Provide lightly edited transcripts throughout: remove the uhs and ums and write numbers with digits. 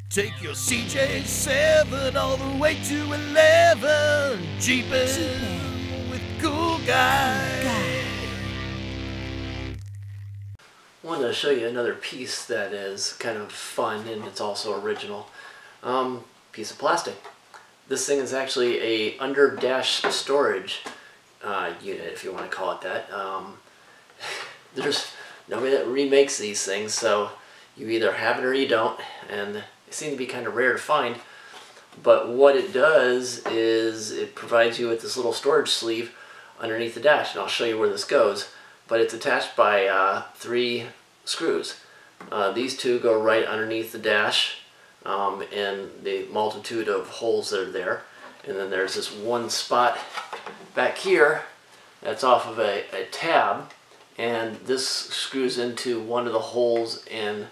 Take your CJ7 all the way to 11. Jeepin' with Cool Guy. I wanted to show you another piece that is kind of fun and it's also original. Piece of plastic. This thing is actually a under dash storage unit, if you want to call it that. There's nobody that remakes these things, so you either have it or you don't, and they seem to be kind of rare to find. But what it does is it provides you with this little storage sleeve underneath the dash, and I'll show you where this goes. But it's attached by 3 screws. These 2 go right underneath the dash and the multitude of holes that are there. And then there's this one spot back here that's off of a tab, and this screws into one of the holes in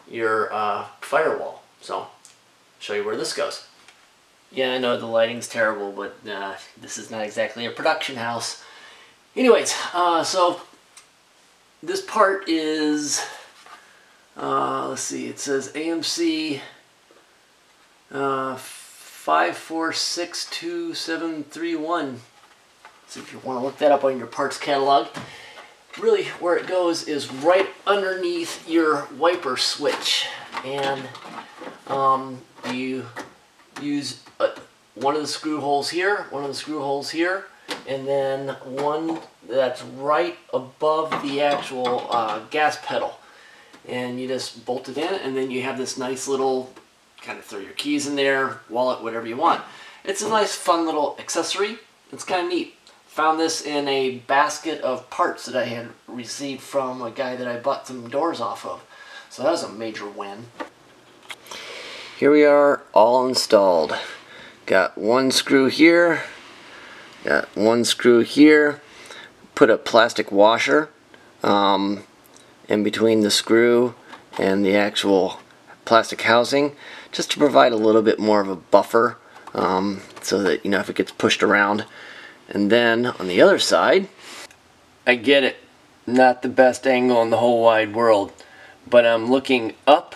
your firewall. So I'll show you where this goes. Yeah, I know the lighting's terrible, but this is not exactly a production house. Anyways, so this part is, let's see, it says AMC 5462731. So if you want to look that up on your parts catalog. Really, where it goes is right underneath your wiper switch. And you use one of the screw holes here, one of the screw holes here, and then one that's right above the actual gas pedal. And you just bolt it in, and then you have this nice little, kind of throw your keys in there, wallet, whatever you want. It's a nice fun little accessory. It's kind of neat. Found this in a basket of parts that I had received from a guy that I bought some doors off of. So that was a major win. Here we are, all installed. Got one screw here, got one screw here. Put a plastic washer in between the screw and the actual plastic housing, just to provide a little bit more of a buffer, so that, you know, if it gets pushed around. And then on the other side, I get it, not the best angle in the whole wide world, but I'm looking up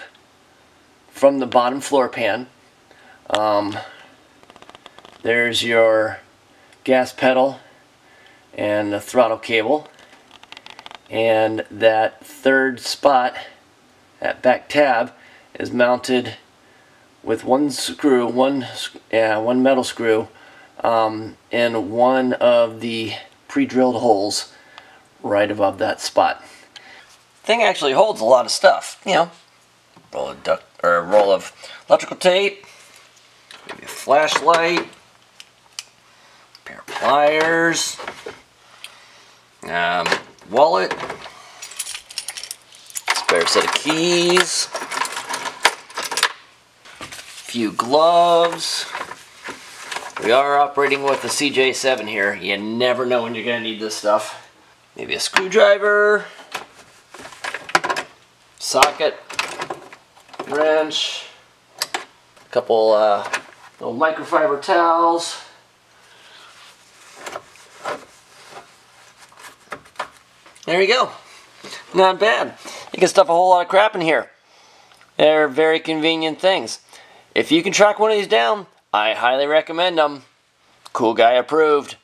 from the bottom floor pan. There's your gas pedal and the throttle cable, and that third spot, that back tab, is mounted with one screw, one metal screw, in one of the pre-drilled holes right above that spot. Thing actually holds a lot of stuff, you know, roll of electrical tape, maybe a flashlight, a pair of pliers, wallet, spare set of keys, few gloves. We are operating with the CJ7 here. You never know when you're going to need this stuff. Maybe a screwdriver, socket, wrench, a couple little microfiber towels. There you go. Not bad. You can stuff a whole lot of crap in here. They're very convenient things. If you can track one of these down, I highly recommend them. Cool Guy approved.